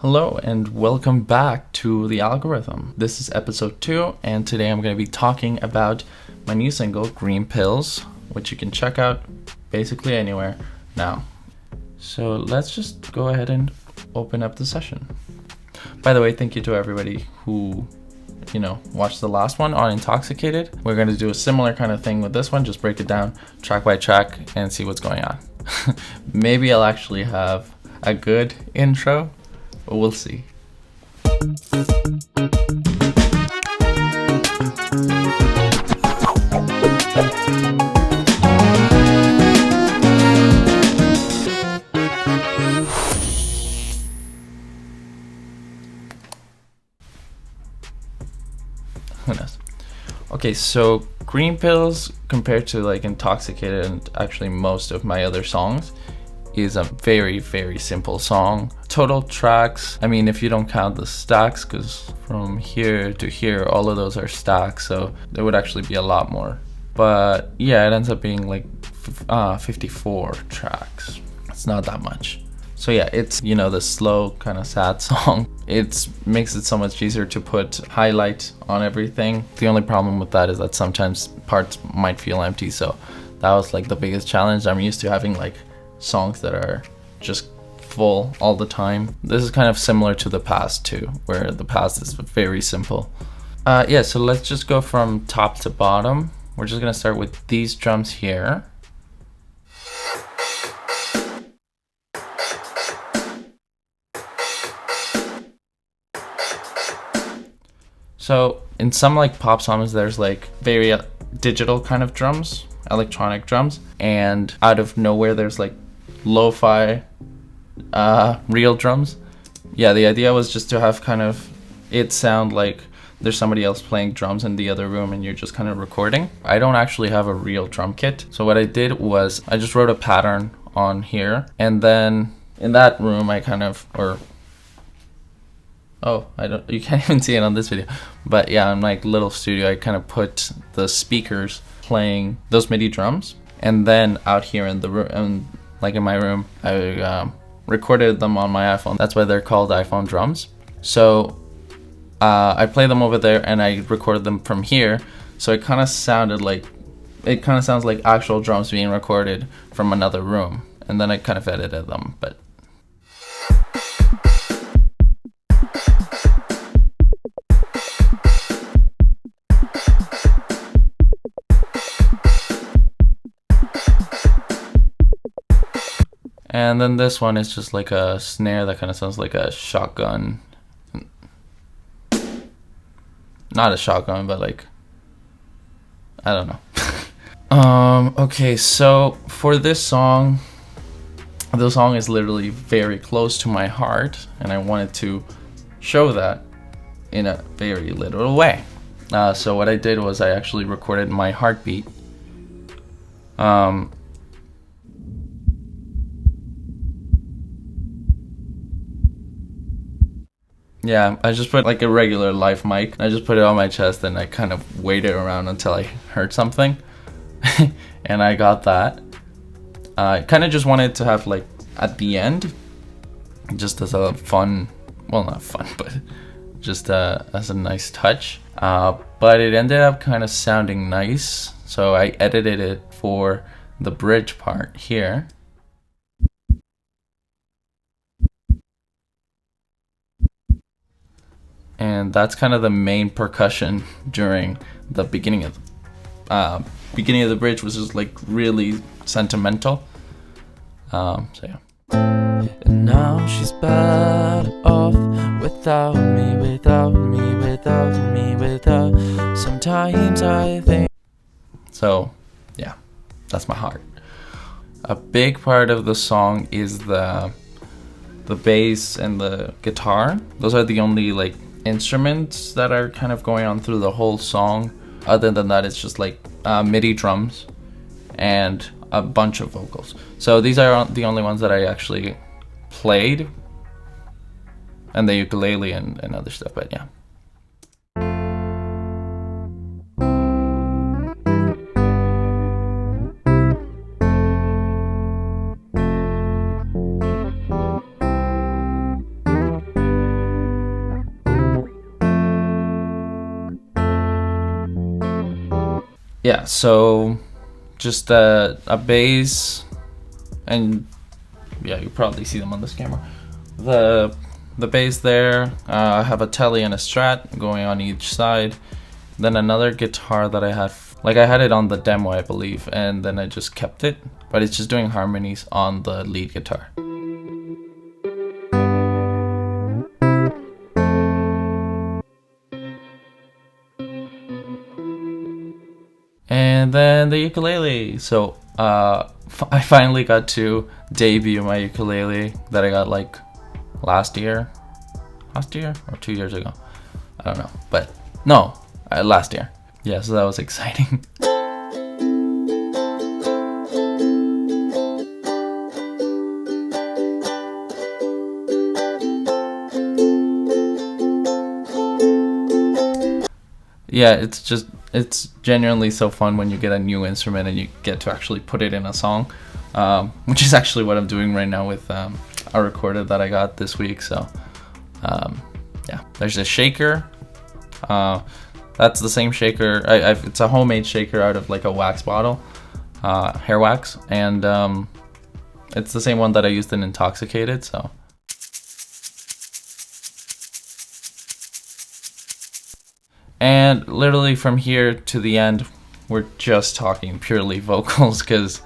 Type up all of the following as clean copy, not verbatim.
Hello and welcome back to the Algo-Rhythm. This is episode 2 and today I'm going to be talking about my new single, Green Pills, which you can check out basically anywhere now. So let's just go ahead and open up the session. By the way, thank you to everybody who, watched the last one on Intoxicated. We're going to do a similar kind of thing with this one, just break it down track by track and see what's going on. Maybe I'll actually have a good intro. But we'll see. Who knows? Okay, so Green Pills compared to like Intoxicated and actually most of my other songs is a very, very simple song. Total tracks, I mean, if you don't count the stacks, because from here to here, all of those are stacks, so there would actually be a lot more. But yeah, it ends up being like 54 tracks. It's not that much. So yeah, it's, the slow kind of sad song. It makes it so much easier to put highlight on everything. The only problem with that is that sometimes parts might feel empty, so that was like the biggest challenge. I'm used to having like songs that are just full all the time. This is kind of similar to the past too, where the past is very simple. So let's just go from top to bottom. We're just gonna start with these drums here. So in some like pop songs, there's like very digital kind of drums, electronic drums, and out of nowhere there's like lo-fi real drums. Yeah, the idea was just to have kind of it sound like there's somebody else playing drums in the other room and you're just kind of recording. I don't actually have a real drum kit, so what I did was I just wrote a pattern on here, and then in that room I kind of, you can't even see it on this video, but yeah, in my little studio I kind of put the speakers playing those MIDI drums, and then out here in the room, like in my room, I recorded them on my iPhone. That's why they're called iPhone drums. So I play them over there and I recorded them from here. So it kind of sounds like actual drums being recorded from another room. And then I kind of edited them, but. And then this one is just like a snare that kind of sounds like a shotgun. Not a shotgun, but like, I don't know. Okay, so for this song, the song is literally very close to my heart, and I wanted to show that in a very literal way. So what I did was I actually recorded my heartbeat. Yeah, I just put like a regular live mic. I just put it on my chest and I kind of waited around until I heard something. And I got that. I kind of just wanted to have like at the end, just as a fun, well not fun, but just as a nice touch. But it ended up kind of sounding nice. So I edited it for the bridge part here. And that's kind of the main percussion during the beginning of the bridge, was just like really sentimental. So yeah. And now she's better off without me. Sometimes I think. So yeah, that's my heart. A big part of the song is the bass and the guitar. Those are the only like instruments that are kind of going on through the whole song. Other than that, it's just like MIDI drums and a bunch of vocals. So these are the only ones that I actually played, and the ukulele and other stuff, but yeah. Yeah, so just a bass, and yeah, you probably see them on this camera. The bass there, I have a telly and a strat going on each side. Then another guitar that I had, like I had it on the demo, I believe, and then I just kept it, but it's just doing harmonies on the lead guitar. And then the ukulele. So I finally got to debut my ukulele that I got like last year or 2 years ago. I don't know, but no, last year. Yeah, so that was exciting. Yeah, it's genuinely so fun when you get a new instrument and you get to actually put it in a song, which is actually what I'm doing right now with a recorder that I got this week. So yeah, there's a shaker. That's the same shaker. It's a homemade shaker out of like a wax bottle, hair wax, and it's the same one that I used in Intoxicated. So. And literally from here to the end, we're just talking purely vocals, because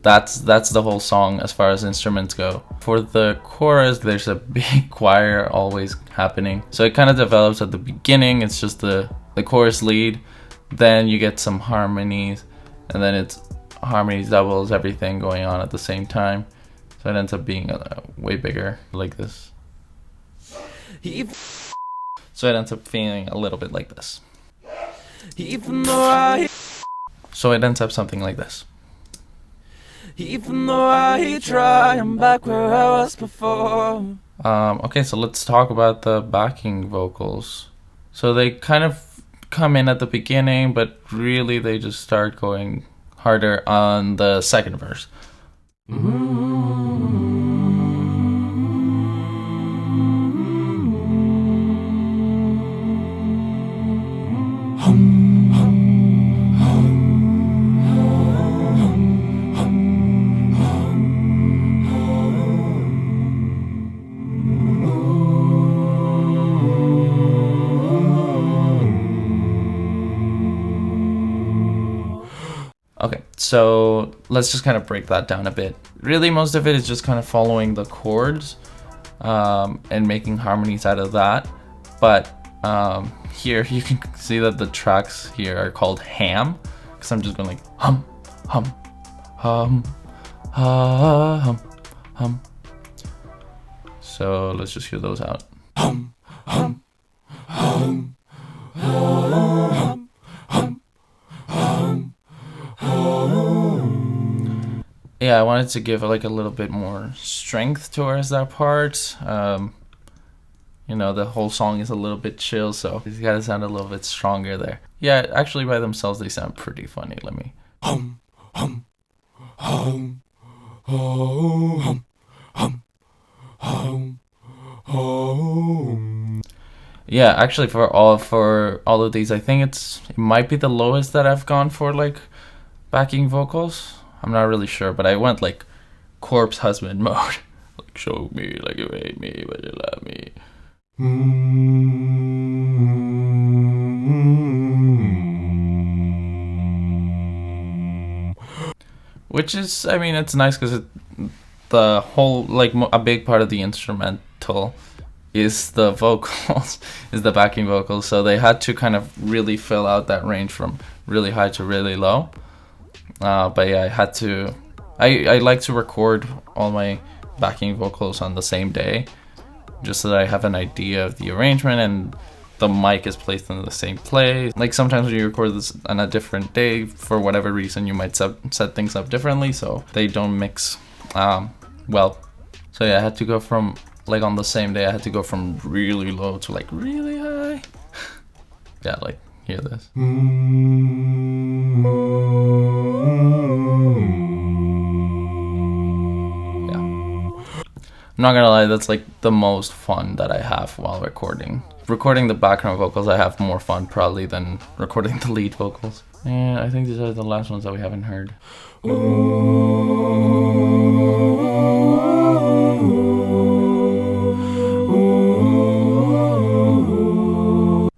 that's the whole song as far as instruments go. For the chorus, there's a big choir always happening. So it kind of develops at the beginning. It's just the chorus lead. Then you get some harmonies, and then it's harmonies, doubles, everything going on at the same time. So it ends up being way bigger like this. So it ends up feeling a little bit like this. So it ends up something like this. Even though I try, I'm back where I was before. Okay, so let's talk about the backing vocals. So they kind of come in at the beginning, but really they just start going harder on the second verse. Okay, so let's just kind of break that down a bit. Really, most of it is just kind of following the chords and making harmonies out of that. But here you can see that the tracks here are called ham, because I'm just going like hum, hum, hum, hum, hum. So let's just hear those out. Hum, hum, hum, hum, hum, hum. Yeah, I wanted to give like a little bit more strength towards that part. You know, the whole song is a little bit chill, so it's gotta sound a little bit stronger there. Yeah, actually by themselves they sound pretty funny. Let me hum, hum, hum, hum, hum, hum, hum. Yeah, actually for all of these, I think it might be the lowest that I've gone for like backing vocals. I'm not really sure, but I went like corpse husband mode. Like, show me like you hate me, but you love me. Which is, I mean, it's nice because the whole, like a big part of the instrumental is the vocals, is the backing vocals. So they had to kind of really fill out that range from really high to really low. But yeah, I had to. I like to record all my backing vocals on the same day, just so that I have an idea of the arrangement and the mic is placed in the same place. Like sometimes when you record this on a different day, for whatever reason, you might set things up differently, so they don't mix well. So yeah, I had to go from, like on the same day, I had to go from really low to like really high. Yeah, like hear this. I'm not gonna lie, that's like the most fun that I have while recording. Recording the background vocals, I have more fun probably than recording the lead vocals. And I think these are the last ones that we haven't heard.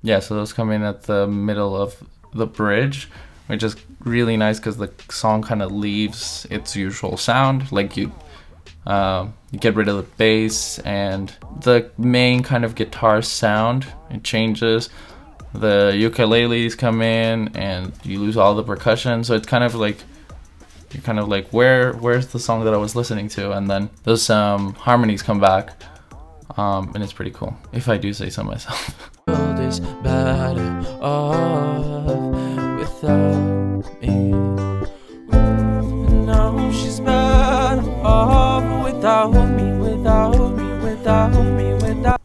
Yeah, so those come in at the middle of the bridge, which is really nice because the song kind of leaves its usual sound. Like you get rid of the bass and the main kind of guitar sound. It changes. The ukuleles come in and you lose all the percussion. So it's kind of like you're kind of like, where's the song that I was listening to? And then those harmonies come back, and it's pretty cool, if I do say so myself. World is better off without me. No, she's better off without me, without me, without me, without.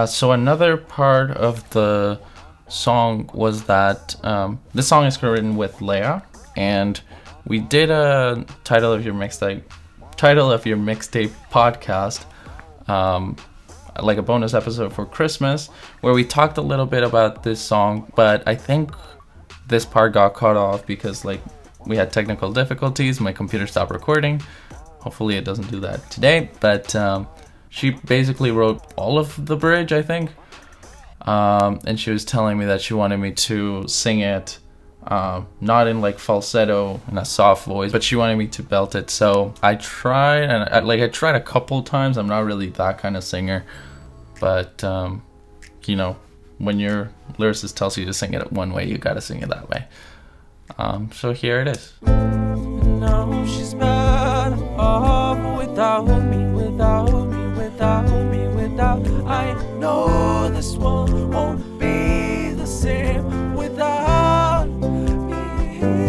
So another part of the song was that this song is written with Leia, and we did a title of your mixtape podcast, like a bonus episode for Christmas, where we talked a little bit about this song, but I think this part got cut off because like we had technical difficulties. My computer stopped recording. Hopefully it doesn't do that today, but she basically wrote all of the bridge, I think, and she was telling me that she wanted me to sing it not in like falsetto in a soft voice, but she wanted me to belt it. So I tried, and I tried a couple times. I'm not really that kind of singer, but you know, when your lyricist tells you to sing it one way, you gotta sing it that way. So here it is. No, she's better off without me, without me, without me, without. I know this one won't be the same without me. Even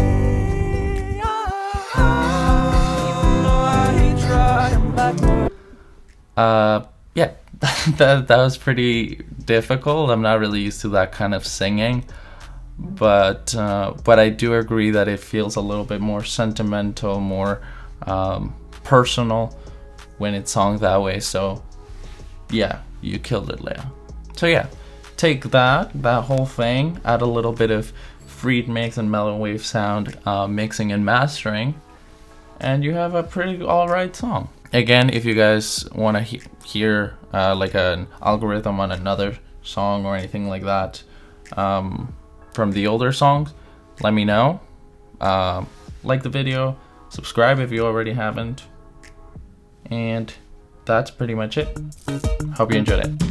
though I try, I'm backward. Yeah, that was pretty difficult. I'm not really used to that kind of singing, but I do agree that it feels a little bit more sentimental, more personal when it's sung that way. So yeah, you killed it, Leia. So yeah, take that whole thing, add a little bit of freed mix and mellow wave sound, mixing and mastering, and you have a pretty alright song. Again, if you guys want to hear like an algorithm on another song or anything like that from the older songs, let me know. Like the video, subscribe if you already haven't, and that's pretty much it. Hope you enjoyed it.